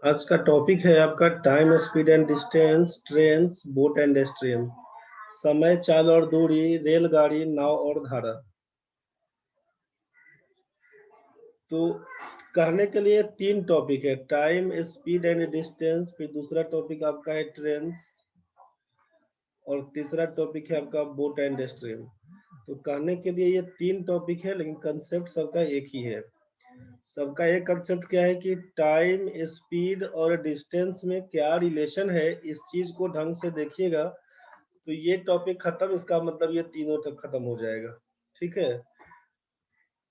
आज का टॉपिक है आपका time speed and distance, trains, boat and stream. समय, चाल और दूरी, रेलगाड़ी, नाव और धारा। तो कहने के लिए तीन टॉपिक है, टाइम, स्पीड एंड डिस्टेंस। फिर दूसरा टॉपिक आपका है ट्रेन्स और तीसरा टॉपिक है आपका बोट एंड स्ट्रीम। तो कहने के लिए ये तीन टॉपिक है, लेकिन कंसेप्ट सबका एक ही है। सबका एक कंसेप्ट क्या है कि टाइम, स्पीड और डिस्टेंस में क्या रिलेशन है, इस चीज को ढंग से देखिएगा तो ये टॉपिक खत्म, इसका मतलब ये तीनों तक खत्म हो जाएगा। ठीक है,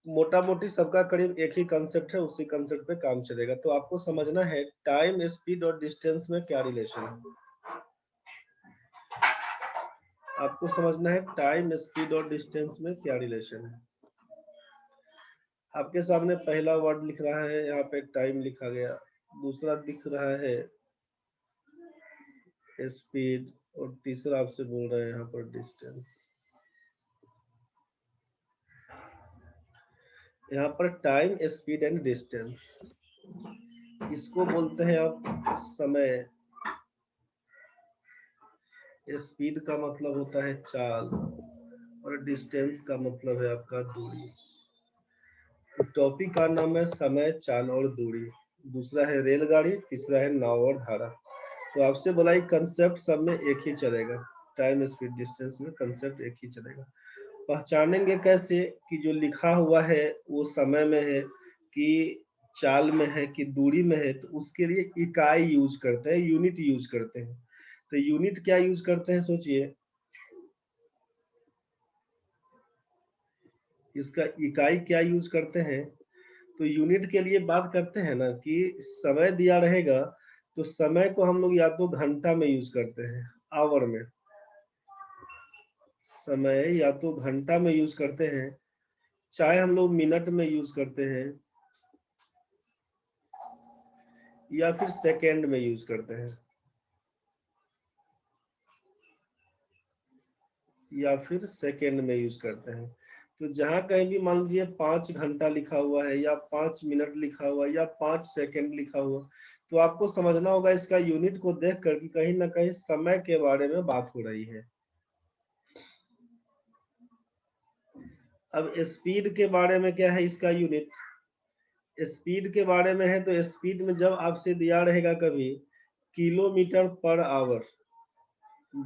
मोटा मोटी सबका करीब एक ही कंसेप्ट है, उसी कंसेप्ट पे काम चलेगा। तो आपको समझना है टाइम, स्पीड और डिस्टेंस में क्या रिलेशन है। आपको समझना है टाइम, स्पीड और डिस्टेंस में क्या रिलेशन है। आपके सामने पहला वर्ड लिख रहा है, यहाँ पे टाइम लिखा गया। दूसरा दिख रहा है स्पीड और तीसरा आपसे बोल रहे हैं यहाँ पर डिस्टेंस। यहाँ पर टाइम, स्पीड एंड डिस्टेंस, इसको बोलते हैं आप समय। स्पीड का मतलब होता है चाल और डिस्टेंस का मतलब है आपका दूरी। तो टॉपिक का नाम है समय, चाल और दूरी। दूसरा है रेलगाड़ी, तीसरा है नाव और धारा। तो आपसे बोला कंसेप्ट सब में एक ही चलेगा, टाइम, स्पीड, डिस्टेंस में कंसेप्ट एक ही चलेगा। पहचानेंगे कैसे कि जो लिखा हुआ है वो समय में है कि चाल में है कि दूरी में है। तो उसके लिए इकाई यूज करते हैं, यूनिट यूज करते हैं। तो यूनिट क्या यूज करते हैं सोचिए, इसका इकाई क्या यूज करते हैं। तो यूनिट के लिए बात करते हैं ना कि समय दिया रहेगा तो समय को हम लोग या तो घंटा में यूज करते हैं, आवर में। समय या तो घंटा में यूज करते हैं, चाहे हम लोग मिनट में यूज करते हैं या फिर सेकेंड में यूज करते हैं, या फिर सेकेंड में यूज करते हैं। तो जहां कहीं भी मान लीजिए 5 घंटा लिखा हुआ है या 5 मिनट लिखा हुआ है या 5 सेकेंड लिखा हुआ, तो आपको समझना होगा इसका यूनिट को देख कर कि कहीं ना कहीं समय के बारे में बात हो रही है। अब स्पीड के बारे में क्या है इसका यूनिट, स्पीड के बारे में है तो स्पीड में जब आपसे दिया रहेगा कभी किलोमीटर पर आवर,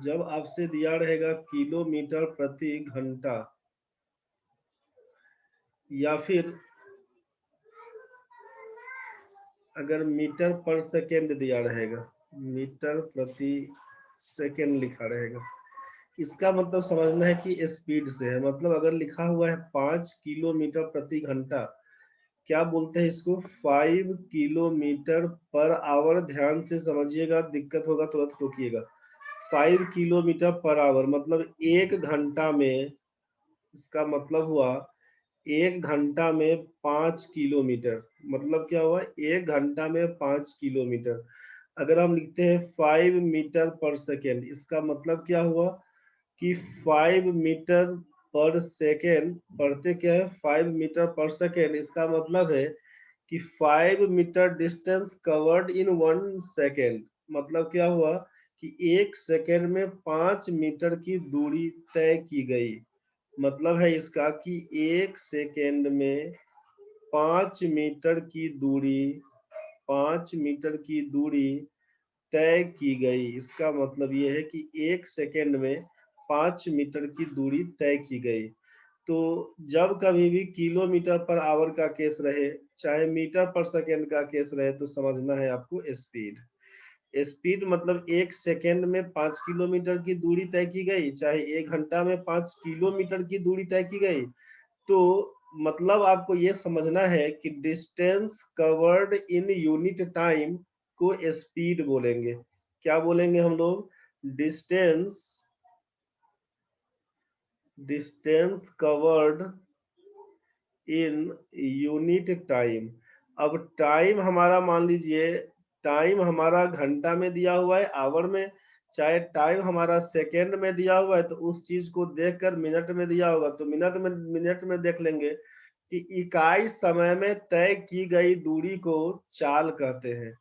जब आपसे दिया रहेगा किलोमीटर प्रति घंटा, या फिर अगर मीटर पर सेकेंड दिया रहेगा, मीटर प्रति सेकेंड लिखा रहेगा, इसका मतलब समझना है कि स्पीड से है। मतलब अगर लिखा हुआ है 5 किलोमीटर प्रति घंटा, क्या बोलते हैं इसको, 5 किलोमीटर पर आवर। ध्यान से समझिएगा, दिक्कत होगा तुरंत रोकिएगा। 5 किलोमीटर पर आवर मतलब 1 घंटा में, इसका मतलब हुआ 1 घंटा में 5 किलोमीटर। मतलब क्या हुआ, 1 घंटा में 5 किलोमीटर। अगर हम लिखते हैं 5 मीटर पर सेकेंड, इसका मतलब क्या हुआ कि 5 मीटर पर सेकेंड, पढ़ते क्या है 5 मीटर पर सेकेंड, इसका मतलब है कि 5 metre distance covered in 1 second. मतलब क्या हुआ कि 1 सेकेंड में 5 मीटर की दूरी तय की गई। मतलब है इसका कि 1 सेकेंड में 5 मीटर की दूरी, 5 मीटर की दूरी तय की गई। इसका मतलब ये है कि 1 सेकेंड में 5 मीटर की दूरी तय की गई। तो जब कभी भी किलोमीटर पर आवर का केस रहे, चाहे मीटर पर सेकेंड का केस रहे, तो समझना है आपको स्पीड। स्पीड मतलब 1 सेकेंड में 5 किलोमीटर की दूरी तय की गई, चाहे 1 घंटा में 5 किलोमीटर की दूरी तय की गई। तो मतलब आपको ये समझना है कि distance covered in unit time को स्पीड बोलेंगे। क्या बोलेंगे हम लोग, distance, distance covered in unit time. अब टाइम हमारा मान लीजिए, टाइम हमारा घंटा में दिया हुआ है, आवर में, चाहे टाइम हमारा सेकेंड में दिया हुआ है तो उस चीज को देखकर मिनट में दिया होगा तो मिनट में देख लेंगे कि इकाई समय में तय की गई दूरी को चाल कहते हैं।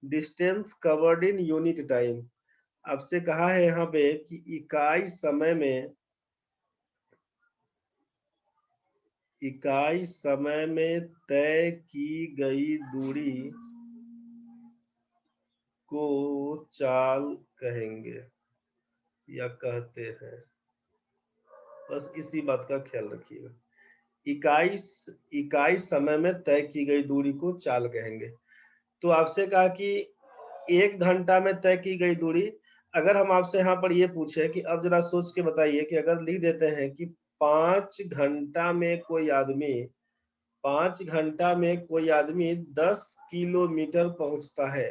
Distance covered in unit time. आपसे कहा है यहाँ पे कि इकाई समय में तय की गई दूरी को चाल कहेंगे या कहते हैं। बस इसी बात का ख्याल रखिएगा। इकाई इकाई समय में तय की गई दूरी को चाल कहेंगे। तो आपसे कहा कि 1 घंटा में तय की गई दूरी। अगर हम आपसे यहाँ पर ये पूछे कि अब जरा सोच के बताइए कि अगर लिख देते हैं कि 5 घंटा में कोई आदमी 5 घंटा में कोई आदमी 10 किलोमीटर पहुंचता है,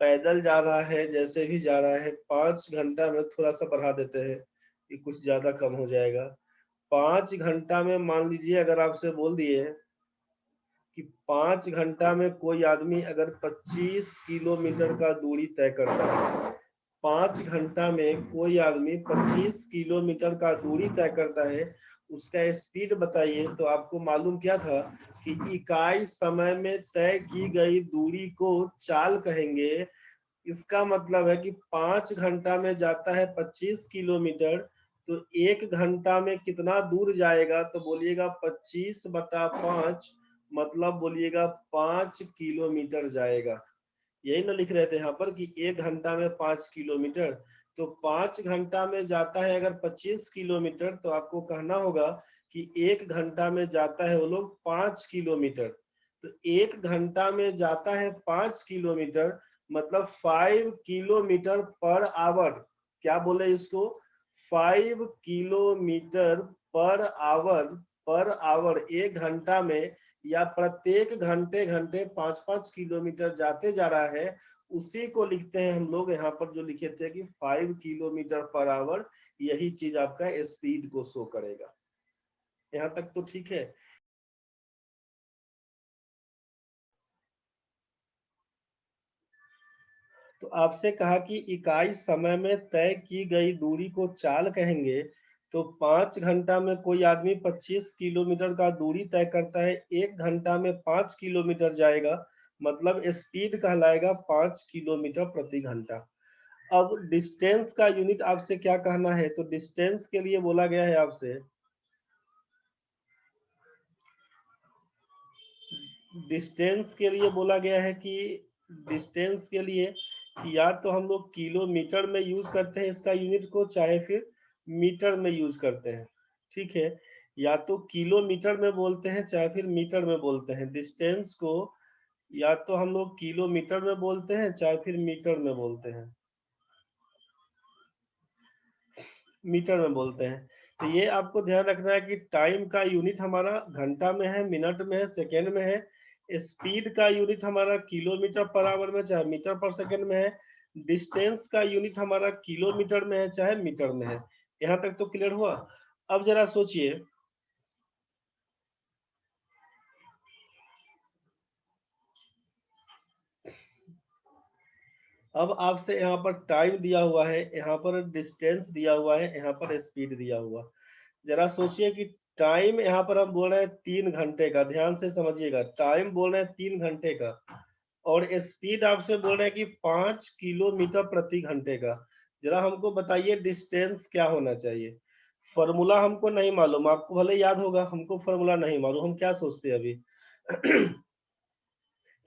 पैदल जा रहा है, जैसे भी जा रहा है, 5 घंटा में, थोड़ा सा बढ़ा देते हैं कि कुछ ज्यादा कम हो जाएगा। 5 घंटा में मान लीजिए अगर आपसे बोल दिए कि 5 घंटा में कोई आदमी अगर 25 किलोमीटर का दूरी तय करता है, 5 घंटा में कोई आदमी 25 किलोमीटर का दूरी तय करता है, उसका स्पीड बताइए। तो आपको मालूम क्या था कि इकाई समय में तय की गई दूरी को चाल कहेंगे। इसका मतलब है कि 5 घंटा में जाता है 25 किलोमीटर, तो 1 घंटा में कितना दूर जाएगा? तो बोलिएगा 25/5, मतलब बोलिएगा 5 किलोमीटर जाएगा। यही ना लिख रहे थे यहाँ पर कि 1 घंटा में 5 किलोमीटर। तो 5 घंटा में जाता है अगर 25 किलोमीटर, तो आपको कहना होगा कि 1 घंटा में जाता है वो लोग 5 किलोमीटर। तो 1 घंटा में जाता है 5 किलोमीटर, मतलब 5 किलोमीटर पर आवर। क्या बोले इसको? 5 kilometre per hour. Per hour 1 घंटा में, या प्रत्येक घंटे घंटे 5-5 किलोमीटर जाते जा रहा है, उसी को लिखते हैं हम लोग यहाँ पर जो लिखे थे कि 5 किलोमीटर पर आवर। यही चीज आपका स्पीड को शो करेगा। यहाँ तक तो ठीक है। तो आपसे कहा कि इकाई समय में तय की गई दूरी को चाल कहेंगे। तो 5 घंटा में कोई आदमी 25 किलोमीटर का दूरी तय करता है, 1 घंटा में 5 किलोमीटर जाएगा, मतलब स्पीड कहलाएगा 5 किलोमीटर प्रति घंटा। अब डिस्टेंस का यूनिट आपसे क्या कहना है? तो डिस्टेंस के लिए बोला गया है आपसे, डिस्टेंस के लिए बोला गया है कि डिस्टेंस के लिए कि या तो हम लोग किलोमीटर में यूज करते हैं इसका यूनिट को, चाहे फिर मीटर में यूज करते हैं। ठीक है, या तो किलोमीटर में बोलते हैं चाहे फिर मीटर में बोलते हैं डिस्टेंस को। या तो हम लोग किलोमीटर में बोलते हैं चाहे फिर मीटर में बोलते हैं, मीटर में बोलते हैं। तो ये आपको ध्यान रखना है कि टाइम का यूनिट हमारा घंटा में है, मिनट में है, सेकेंड में है। स्पीड का यूनिट हमारा किलोमीटर/आवर में चाहे मीटर/सेकेंड में है। डिस्टेंस का यूनिट हमारा किलोमीटर में है चाहे मीटर में है। यहाँ तक तो क्लियर हुआ। अब जरा सोचिए, अब आपसे यहाँ पर टाइम दिया हुआ है, यहाँ पर डिस्टेंस दिया हुआ है, यहाँ पर स्पीड दिया हुआ। जरा सोचिए कि टाइम यहाँ पर हम बोल रहे हैं 3 घंटे का, ध्यान से समझिएगा, टाइम बोल रहे हैं 3 घंटे का, और स्पीड आपसे बोल रहे हैं कि 5 किलोमीटर प्रति घंटे का। जरा हमको बताइए डिस्टेंस क्या होना चाहिए? फॉर्मूला हमको नहीं मालूम, आपको भले याद होगा, हमको फॉर्मूला नहीं मालूम। हम क्या सोचते हैं अभी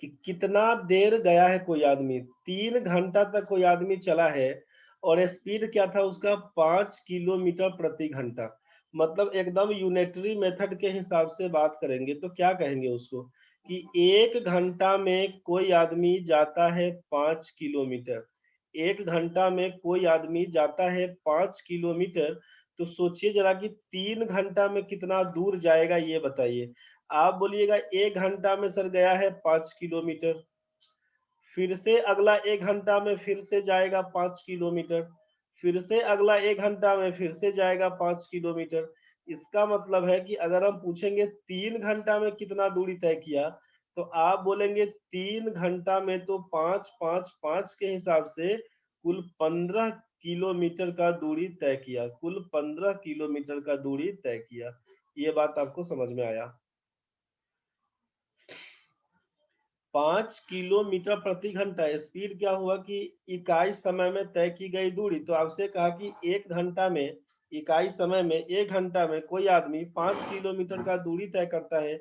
कि कितना देर गया है कोई आदमी, 3 घंटा तक कोई आदमी चला है, और स्पीड क्या था उसका? 5 किलोमीटर प्रति घंटा। मतलब एकदम यूनिटरी मेथड के हिसाब से बात करेंगे तो क्या कहेंगे उसको कि 1 घंटा में कोई आदमी जाता है 5 किलोमीटर। 1 घंटा में कोई आदमी जाता है 5 किलोमीटर। तो सोचिए जरा कि 3 घंटा में कितना दूर जाएगा, ये बताइए। आप बोलिएगा 1 घंटा में सर गया है 5 किलोमीटर, फिर से अगला 1 घंटा में फिर से जाएगा 5 किलोमीटर, फिर से अगला 1 घंटा में फिर से जाएगा 5 किलोमीटर। इसका मतलब है कि अगर हम पूछेंगे 3 घंटा में कितना दूरी तय किया, तो आप बोलेंगे 3 घंटा में तो 5-5-5 के हिसाब से कुल 15 किलोमीटर का दूरी तय किया, कुल 15 किलोमीटर का दूरी तय किया। ये बात आपको समझ में आया? 5 किलोमीटर प्रति घंटा। स्पीड क्या हुआ कि इकाई समय में तय की गई दूरी। तो आपसे कहा कि 1 घंटा में, इकाई समय में 1 घंटा में कोई आदमी 5 किलोमीटर का दूरी तय करता है।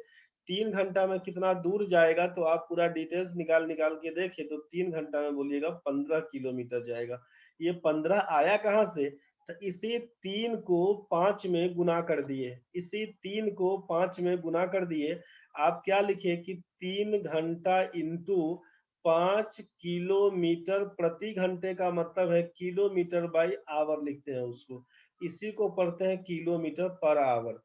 3 घंटा में कितना दूर जाएगा? तो आप पूरा डिटेल्स निकाल निकाल के देखिए तो 3 घंटा में बोलिएगा 15 किलोमीटर जाएगा। ये 15 आया कहाँ से? तो इसी 3 को 5 में गुना कर दिए, इसी 3 को 5 में गुना कर दिए। आप क्या लिखे कि 3 घंटा इंटू 5 किलोमीटर प्रति घंटे का मतलब है किलोमीटर बाई आवर लिखते हैं उसको, इसी को पढ़ते हैं किलोमीटर पर आवर।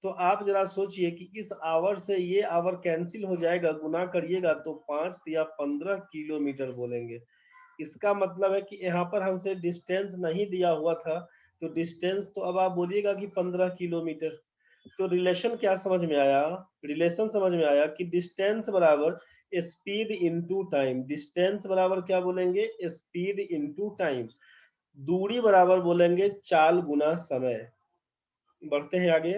तो आप जरा सोचिए कि इस आवर से ये आवर कैंसिल हो जाएगा, गुना करिएगा तो 5 या 15 किलोमीटर बोलेंगे। इसका मतलब है कि यहाँ पर हमसे डिस्टेंस नहीं दिया हुआ था, तो डिस्टेंस तो अब आप बोलिएगा कि 15 किलोमीटर। तो रिलेशन क्या समझ में आया? रिलेशन समझ में आया कि डिस्टेंस बराबर स्पीड इनटू टाइम। डिस्टेंस बराबर क्या बोलेंगे? Speed into time. दूरी बराबर बोलेंगे चाल गुना समय। बढ़ते हैं आगे।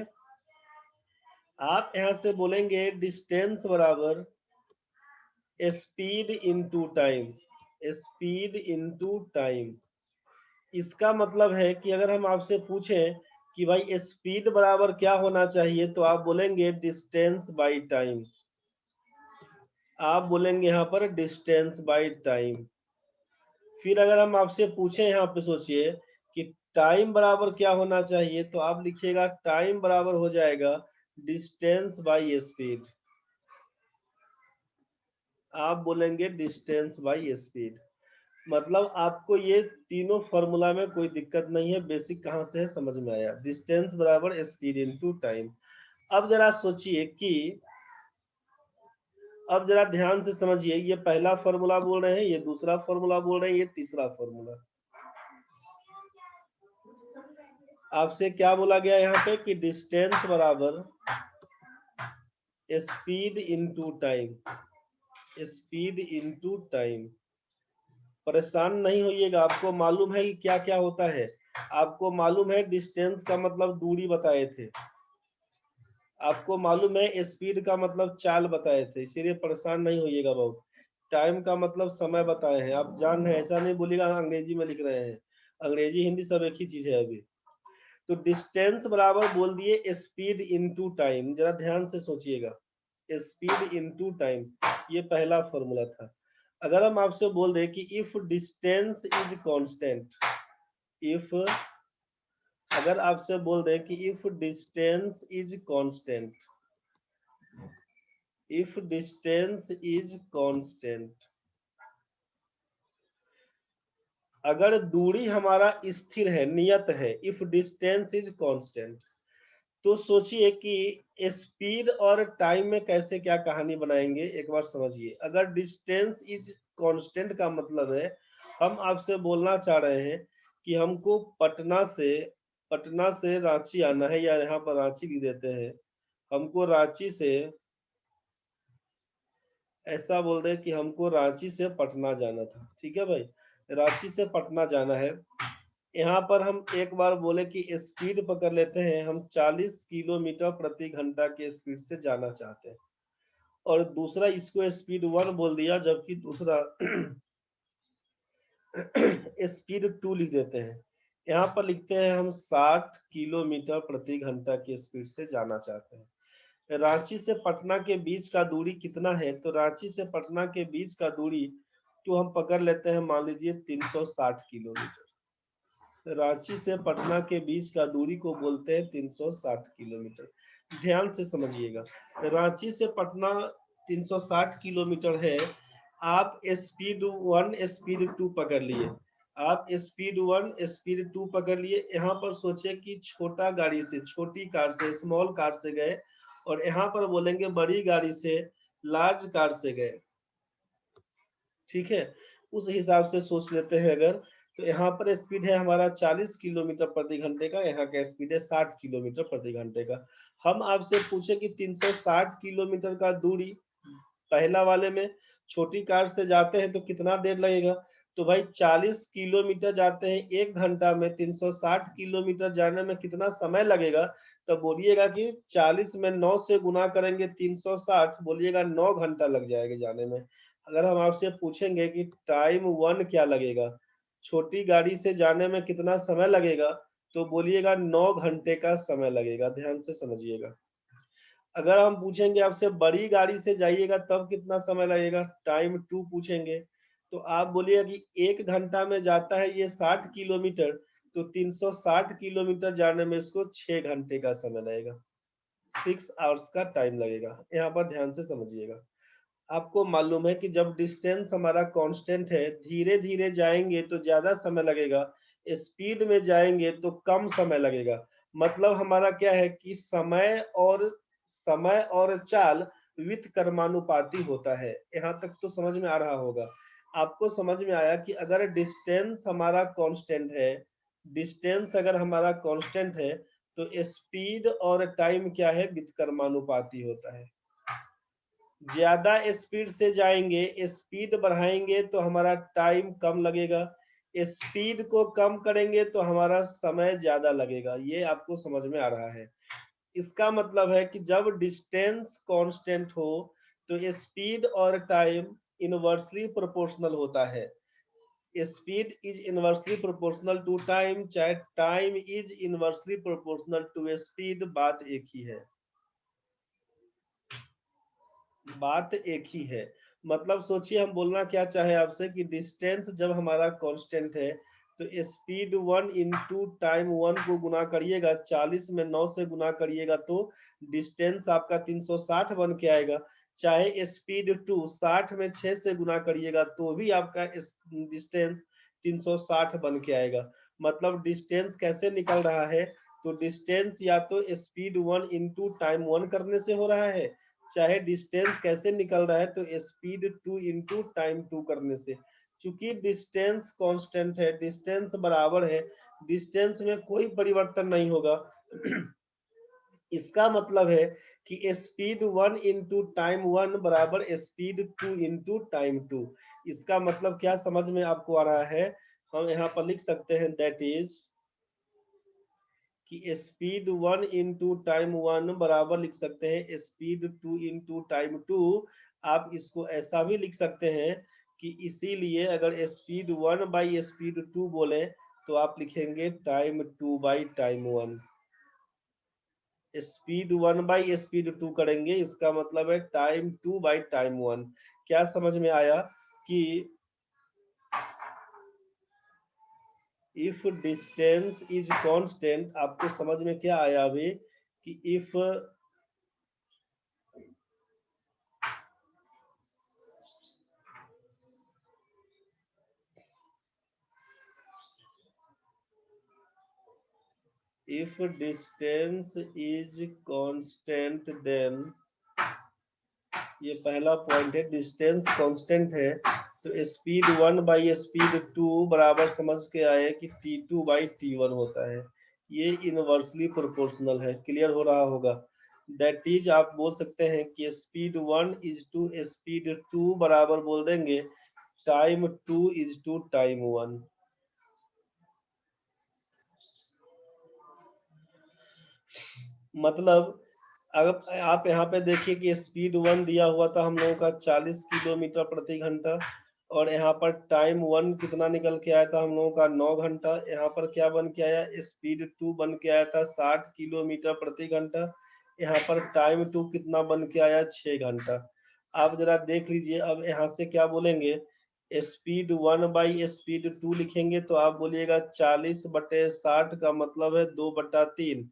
आप यहां से बोलेंगे डिस्टेंस बराबर speed into time, speed into time. इसका मतलब है कि अगर हम आपसे पूछें कि भाई स्पीड बराबर क्या होना चाहिए, तो आप बोलेंगे डिस्टेंस बाई टाइम। आप बोलेंगे यहाँ पर डिस्टेंस बाई टाइम। फिर अगर हम आपसे पूछें, यहाँ पे सोचिए कि टाइम बराबर क्या होना चाहिए, तो आप लिखिएगा टाइम बराबर हो जाएगा डिस्टेंस बाई स्पीड। आप बोलेंगे डिस्टेंस बाई स्पीड। मतलब आपको ये तीनों फॉर्मूला में कोई दिक्कत नहीं है, बेसिक कहाँ से है समझ में आया। डिस्टेंस बराबर स्पीड इनटू टाइम। अब जरा सोचिए कि, अब जरा ध्यान से समझिए, ये पहला फॉर्मूला बोल रहे हैं, ये दूसरा फॉर्मूला बोल रहे हैं, ये तीसरा फॉर्मूला। आपसे क्या बोला गया यहाँ पे कि डिस्टेंस बराबर speed into time, speed into time. परेशान नहीं होइएगा, आपको मालूम है कि क्या क्या होता है। आपको मालूम है डिस्टेंस का मतलब दूरी बताए थे, आपको मालूम है स्पीड का मतलब चाल बताए थे, इसीलिए परेशान नहीं होइएगा बहुत। टाइम का मतलब समय बताए हैं, आप जान रहे हैं, ऐसा नहीं बोलिएगा अंग्रेजी में लिख रहे हैं। अंग्रेजी हिंदी सब एक ही चीज है अभी। तो डिस्टेंस बराबर बोल दिए स्पीड इनटू टाइम। जरा ध्यान से सोचिएगा, स्पीड इनटू टाइम, ये पहला फॉर्मूला था। अगर हम आपसे बोल दें कि if distance is constant, if, अगर आपसे बोल दें कि if distance is constant, if distance is constant, अगर दूरी हमारा स्थिर है, नियत है, इफ डिस्टेंस इज कांस्टेंट, तो सोचिए कि स्पीड और टाइम में कैसे क्या कहानी बनाएंगे, एक बार समझिए। अगर डिस्टेंस इज कांस्टेंट का मतलब है, हम आपसे बोलना चाह रहे हैं कि हमको पटना से रांची आना है, या यहाँ पर रांची लिख देते हैं, हमको रांची से, ऐसा बोल दे कि हमको रांची से पटना जाना था, ठीक है भाई, रांची से पटना जाना है। यहाँ पर हम एक बार बोले कि स्पीड पकड़ लेते हैं, हम 40 किलोमीटर प्रति घंटा के स्पीड से जाना चाहते हैं, और दूसरा इसको स्पीड 1 बोल दिया, जबकि दूसरा स्पीड 2 लिख देते हैं। यहाँ पर लिखते हैं हम 60 किलोमीटर प्रति घंटा की स्पीड से जाना चाहते हैं। रांची से पटना के बीच का दूरी कितना है, तो रांची से पटना के बीच का दूरी तो हम पकड़ लेते हैं, मान लीजिए 360 किलोमीटर। रांची से पटना के बीच का दूरी को बोलते हैं 360 किलोमीटर। ध्यान से समझिएगा, रांची से पटना 360 किलोमीटर है। आप स्पीड 1 स्पीड 2 पकड़ लिए, आप स्पीड 1 स्पीड 2 पकड़ लिए। यहाँ पर सोचे कि छोटा गाड़ी से, छोटी कार से, स्मॉल कार से गए, और यहाँ पर बोलेंगे बड़ी गाड़ी से, लार्ज कार से गए, ठीक है। उस हिसाब से सोच लेते हैं। अगर तो यहाँ पर स्पीड है हमारा 40 किलोमीटर प्रति घंटे का, यहाँ का स्पीड है 60 किलोमीटर प्रति घंटे का। हम आपसे पूछे कि 360 किलोमीटर का दूरी, पहला वाले में छोटी कार से जाते हैं तो कितना देर लगेगा, तो भाई 40 किलोमीटर जाते हैं 1 घंटा में, 360 किलोमीटर जाने में कितना समय लगेगा, तो बोलिएगा कि 40 में 9 से गुना करेंगे 360, बोलिएगा 9 घंटा लग जाएगा जाने में। अगर हम आपसे पूछेंगे कि टाइम 1 क्या लगेगा, छोटी गाड़ी से जाने में कितना समय लगेगा, तो बोलिएगा 9 घंटे का समय लगेगा। ध्यान से समझिएगा। अगर हम पूछेंगे आपसे बड़ी गाड़ी से जाइएगा तब कितना समय लगेगा, टाइम 2 पूछेंगे, तो आप बोलिएगा कि 1 घंटा में जाता है ये 60 किलोमीटर, तो 360 किलोमीटर जाने में इसको 6 घंटे का समय लगेगा, 6 आवर्स का टाइम लगेगा। यहाँ पर ध्यान से समझिएगा। आपको मालूम है कि जब डिस्टेंस हमारा कांस्टेंट है, धीरे धीरे जाएंगे तो ज्यादा समय लगेगा, स्पीड में जाएंगे तो कम समय लगेगा। मतलब हमारा क्या है कि समय और चाल व्युत्क्रमानुपाती होता है। यहाँ तक तो समझ में आ रहा होगा। आपको समझ में आया कि अगर डिस्टेंस हमारा कांस्टेंट है, डिस्टेंस अगर हमारा कांस्टेंट है, तो स्पीड और टाइम क्या है, व्युत्क्रमानुपाती होता है। ज्यादा स्पीड से जाएंगे, स्पीड बढ़ाएंगे तो हमारा टाइम कम लगेगा, स्पीड को कम करेंगे तो हमारा समय ज्यादा लगेगा। ये आपको समझ में आ रहा है। इसका मतलब है कि जब डिस्टेंस कांस्टेंट हो तो स्पीड और टाइम इनवर्सली प्रोपोर्शनल होता है। Speed is inversely proportional to time, चाहे time is inversely proportional to speed, बात एक ही है। बात एक ही है। मतलब सोचिए हम बोलना क्या चाहे आपसे कि डिस्टेंस जब हमारा कांस्टेंट है तो स्पीड 1 इंटू टाइम 1 को गुना करिएगा, 40 में 9 से गुना करिएगा तो डिस्टेंस आपका 360 बन के आएगा। चाहे स्पीड 2 60 में 6 से गुना करिएगा तो भी आपका डिस्टेंस 360 बन के आएगा। मतलब डिस्टेंस कैसे निकल रहा है, तो डिस्टेंस या तो स्पीड 1 इंटू टाइम 1 करने से हो रहा है, चाहे डिस्टेंस कैसे निकल रहा है तो स्पीड 2 इंटू टाइम 2 करने से। चूंकि डिस्टेंस कांस्टेंट है, डिस्टेंस बराबर है, डिस्टेंस में कोई परिवर्तन नहीं होगा इसका मतलब है कि स्पीड 1 इंटू टाइम 1 बराबर स्पीड 2 इंटू टाइम 2। इसका मतलब क्या समझ में आपको आ रहा है, हम यहाँ पर लिख सकते हैं दैट इज कि स्पीड 1 इंटू टाइम 1 बराबर लिख सकते हैं स्पीड 2 इंटू टाइम 2। आप इसको ऐसा भी लिख सकते हैं कि इसीलिए अगर स्पीड 1 बाई स्पीड 2 बोले तो आप लिखेंगे time 2 by time 1। Speed 1 by speed 2 करेंगे, इसका मतलब है टाइम 2 बाई टाइम 1। क्या समझ में आया कि इफ डिस्टेंस इज कांस्टेंट, आपको समझ में क्या आया अभी कि if distance is constant then, ये पहला पॉइंट है, डिस्टेंस कांस्टेंट है तो स्पीड 1 बाई स्पीड 2 बराबर समझ के आए कि T2 बाई T1 होता है। ये इनवर्सली प्रोपोर्शनल है। क्लियर हो रहा होगा। दैट इज आप बोल सकते हैं कि स्पीड 1 इज टू स्पीड 2 बराबर बोल देंगे टाइम 2 इज टू टाइम 1। मतलब अगर आप यहाँ पे देखिए कि स्पीड 1 दिया हुआ था हम लोगों का 40 किलोमीटर प्रति घंटा, और यहाँ पर टाइम 1 कितना निकल के आया था हम लोगों का 9 घंटा। यहाँ पर क्या बन के आया, स्पीड 2 बन के आया था 60 किलोमीटर प्रति घंटा। यहाँ पर टाइम 2 कितना बन के आया, 6 घंटा। आप जरा देख लीजिए। अब यहाँ से क्या बोलेंगे, स्पीड 1 बाई स्पीड 2 लिखेंगे तो आप बोलिएगा 40/60 का मतलब है 2/3,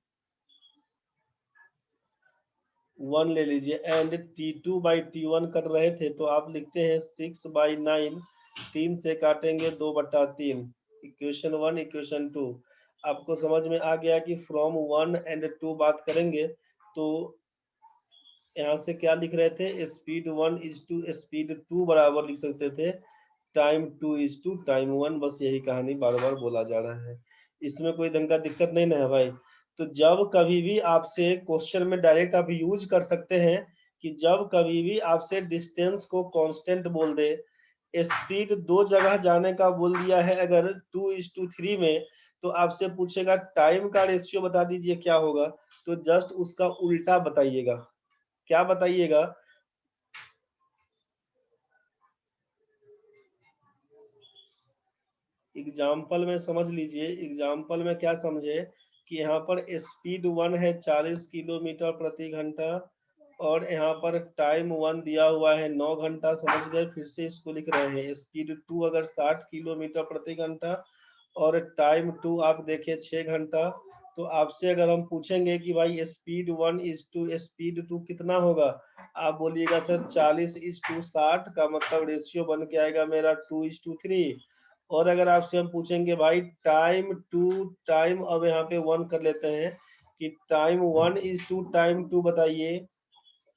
1 ले लीजिए। एंड T2 बाई T1 कर रहे थे तो आप लिखते हैं 6/9, 3 से काटेंगे 2/3। इक्वेशन 1 इक्वेशन 2 आपको समझ में आ गया कि फ्रॉम 1 एंड 2 बात करेंगे तो यहाँ से क्या लिख रहे थे, स्पीड 1 इज टू स्पीड 2 बराबर लिख सकते थे टाइम 2 इज टू टाइम 1। बस यही कहानी बार बार बोला जा रहा है, इसमें कोई ढंग का दिक्कत नहीं ना है भाई। तो जब कभी भी आपसे क्वेश्चन में डायरेक्ट आप यूज कर सकते हैं कि जब कभी भी आपसे डिस्टेंस को कांस्टेंट बोल दे, स्पीड दो जगह जाने का बोल दिया है अगर 2:3 में, तो आपसे पूछेगा टाइम का रेशियो बता दीजिए क्या होगा, तो जस्ट उसका उल्टा बताइएगा। क्या बताइएगा? एग्जाम्पल में समझ लीजिए, एग्जाम्पल में क्या समझे कि यहाँ पर स्पीड 1 है 40 किलोमीटर प्रति घंटा, और यहाँ पर टाइम 1 दिया हुआ है 9 घंटा। समझ गए? फिर से इसको लिख रहे हैं। स्पीड 2 अगर 60 किलोमीटर प्रति घंटा और टाइम 2 आप देखें 6 घंटा, तो आपसे अगर हम पूछेंगे कि भाई स्पीड 1 इज टू स्पीड 2 कितना होगा, आप बोलिएगा सर 40 इज टू 60 का मतलब रेशियो बन के आएगा मेरा 2:3। और अगर आपसे हम पूछेंगे भाई टाइम 2 टाइम, अब यहाँ पे 1 कर लेते हैं कि टाइम 1 इज टू टाइम 2 बताइए,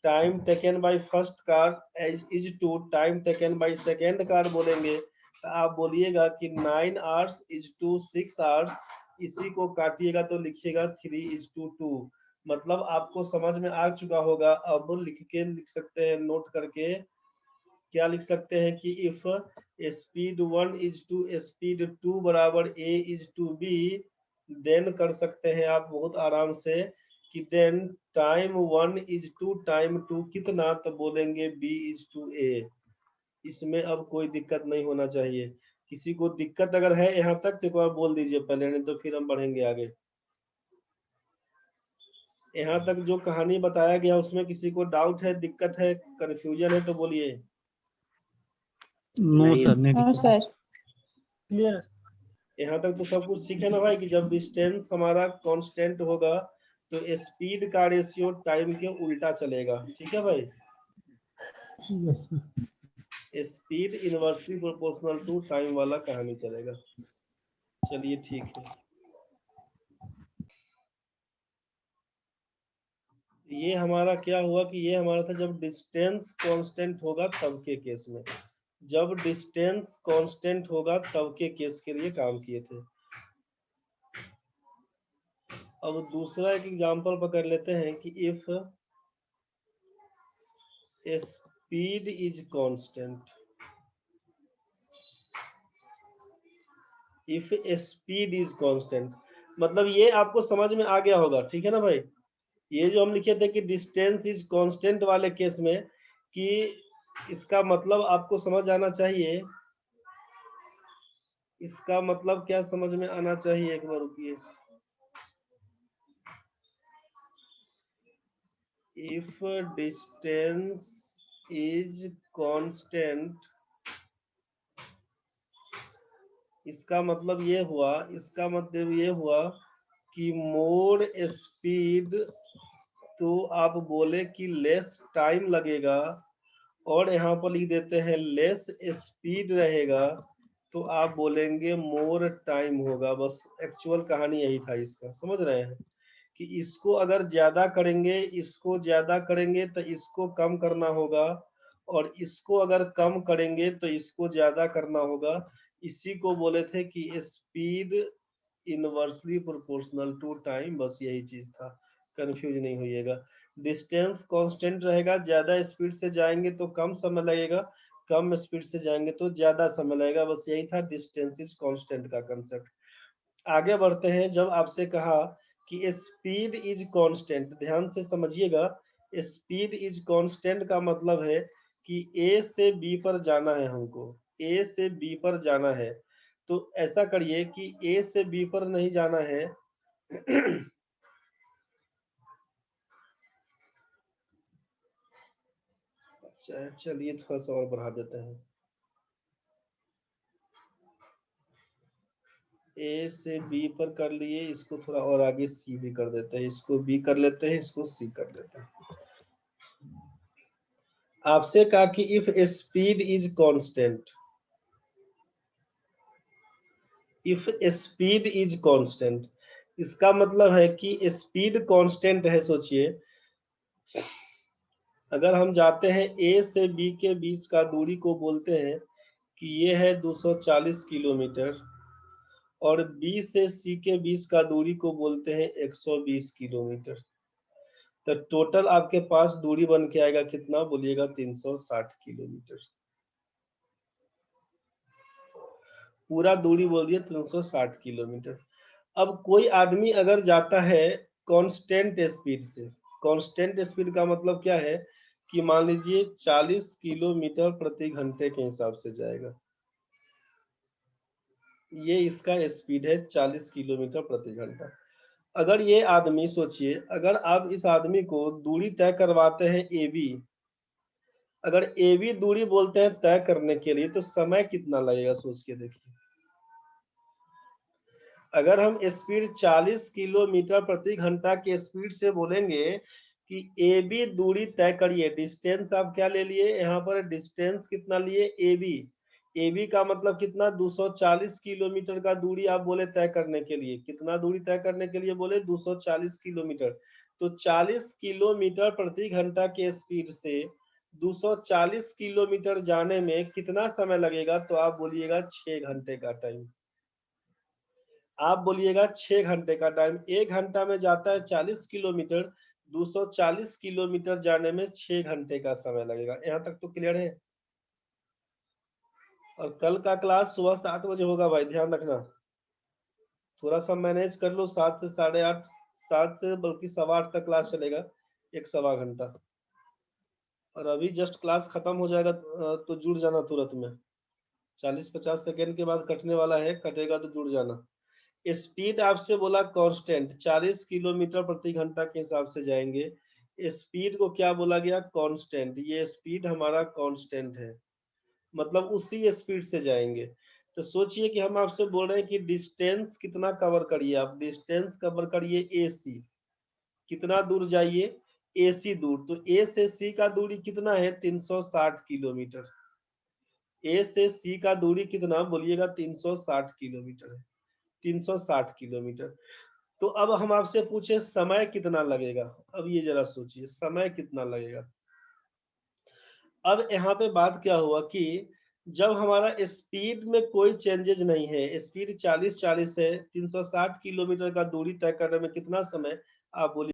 time taken by first car is to time taken by second car बोलेंगे, तो आप बोलिएगा कि 9 आवर्स इज टू 6 आवर्स। इसी को काटिएगा तो लिखिएगा 3:2। मतलब आपको समझ में आ चुका होगा। अब लिख सकते हैं नोट करके, क्या लिख सकते हैं कि if speed 1 is to speed 2 बराबर a is to b, then कर सकते हैं आप बहुत आराम से कि then time 1 is to time 2 कितना, तो बोलेंगे बी इज टू ए। इसमें अब कोई दिक्कत नहीं होना चाहिए। किसी को दिक्कत अगर है यहाँ तक तो एक बार बोल दीजिए पहले, नहीं तो फिर हम बढ़ेंगे आगे। यहाँ तक जो कहानी बताया गया उसमें किसी को डाउट है, दिक्कत है, कंफ्यूजन है तो बोलिए। नो सर, नहीं हाँ दिक्कत है। Sir, clear. यहाँ तक तो सब कुछ ठीक है ना भाई, कि जब डिस्टेंस हमारा कांस्टेंट होगा तो स्पीड का रेशियो टाइम के उल्टा चलेगा। ठीक है भाई? Speed inversely proportional to time वाला कहानी चलेगा। चलिए ठीक है। ये हमारा क्या हुआ कि ये हमारा था जब डिस्टेंस कांस्टेंट होगा तब के केस में। जब डिस्टेंस कांस्टेंट होगा तब के केस के लिए काम किए थे। अब दूसरा एक एग्जांपल पकड़ लेते हैं कि if speed is constant, if speed is constant, मतलब ये आपको समझ में आ गया होगा। ठीक है ना भाई? ये जो हम लिखे थे कि डिस्टेंस इज कांस्टेंट वाले केस में, कि इसका मतलब आपको समझ आना चाहिए। इसका मतलब क्या समझ में आना चाहिए, एक बार रुकिए। इफ डिस्टेंस इज कांस्टेंट, इसका मतलब ये हुआ, इसका मतलब ये हुआ कि मोर स्पीड, तो आप बोले कि लेस टाइम लगेगा, और यहाँ पर लिख देते हैं लेस स्पीड रहेगा, तो आप बोलेंगे मोर टाइम होगा। बस एक्चुअल कहानी यही था इसका। समझ रहे हैं कि इसको अगर ज्यादा करेंगे, इसको ज्यादा करेंगे तो इसको कम करना होगा, और इसको अगर कम करेंगे तो इसको ज्यादा करना होगा। इसी को बोले थे कि speed inversely proportional to time. बस यही चीज था, कंफ्यूज नहीं होइएगा। डिस्टेंस कांस्टेंट रहेगा, ज्यादा स्पीड से जाएंगे तो कम समय लगेगा, कम स्पीड से जाएंगे तो ज्यादा समय लगेगा। बस यही था डिस्टेंस इज कांस्टेंट का कंसेप्ट। आगे बढ़ते हैं। जब आपसे कहा कि स्पीड इज कांस्टेंट, ध्यान से समझिएगा, स्पीड इज कांस्टेंट का मतलब है कि ए से बी पर जाना है हमको, ए से बी पर जाना है। तो ऐसा करिए कि ए से बी पर नहीं जाना है चलिए थोड़ा सा और बढ़ा देते हैं। ए से बी पर कर लिए, इसको थोड़ा और आगे सी भी कर देते हैं, इसको बी कर लेते हैं, इसको सी कर देते हैं। आपसे कहा कि if speed is constant, if speed is constant, इसका मतलब है कि स्पीड कांस्टेंट है। सोचिए, अगर हम जाते हैं ए से बी के बीच का दूरी को बोलते हैं कि ये है 240 किलोमीटर, और बी से सी के बीच का दूरी को बोलते हैं 120 किलोमीटर। तो टोटल आपके पास दूरी बन के आएगा कितना, बोलिएगा 360 किलोमीटर। पूरा दूरी बोल दिए 360 किलोमीटर। अब कोई आदमी अगर जाता है कांस्टेंट स्पीड से, कांस्टेंट स्पीड का मतलब क्या है कि मान लीजिए 40 किलोमीटर प्रति घंटे के हिसाब से जाएगा, ये इसका स्पीड है 40 किलोमीटर प्रति घंटा। अगर ये आदमी सोचिए, अगर आप इस आदमी को दूरी तय करवाते हैं AB, अगर AB दूरी बोलते हैं तय करने के लिए, तो समय कितना लगेगा सोच के देखिए। अगर हम स्पीड 40 किलोमीटर प्रति घंटा के स्पीड से बोलेंगे कि AB दूरी तय करिए, डिस्टेंस आप क्या ले लिए यहाँ पर, डिस्टेंस कितना लिए AB, AB का मतलब कितना 240 किलोमीटर का दूरी आप बोले तय करने के लिए, कितना दूरी तय करने के लिए बोले 240 किलोमीटर। तो 40 किलोमीटर प्रति घंटा के स्पीड से 240 किलोमीटर जाने में कितना समय लगेगा, तो आप बोलिएगा 6 घंटे का टाइम। आप बोलिएगा 6 घंटे का टाइम। 1 घंटा में जाता है 40 किलोमीटर, 240 किलोमीटर जाने में 6 घंटे का समय लगेगा। यहाँ तक तो क्लियर है। और कल का क्लास सुबह 7 बजे होगा भाई, ध्यान रखना। थोड़ा सा मैनेज कर लो, 7 से 8:30, 7 से बल्कि 7:15 तक क्लास चलेगा, 1 सवा घंटा। और अभी जस्ट क्लास खत्म हो जाएगा तो जुड़ जाना तुरंत में, 40-50 सेकेंड के बाद कटने वाला है, कटेगा तो जुड़ जाना। स्पीड आपसे बोला कांस्टेंट, 40 किलोमीटर प्रति घंटा के हिसाब से जाएंगे। स्पीड को क्या बोला गया, कांस्टेंट। ये स्पीड हमारा कांस्टेंट है, मतलब उसी स्पीड से जाएंगे। तो सोचिए कि हम आपसे बोल रहे हैं कि डिस्टेंस कितना कवर करिए, आप डिस्टेंस कवर करिए AC, कितना दूर जाइए AC दूर। तो A से C का दूरी कितना है, 360 किलोमीटर। A से C का दूरी कितना बोलिएगा, 360 किलोमीटर है, 360 किलोमीटर। तो अब हम आपसे पूछे समय कितना लगेगा, अब ये जरा सोचिए समय कितना लगेगा। अब यहाँ पे बात क्या हुआ कि जब हमारा स्पीड में कोई चेंजेज नहीं है, स्पीड 40 40 है, 360 किलोमीटर का दूरी तय करने में कितना समय, आप बोलिए।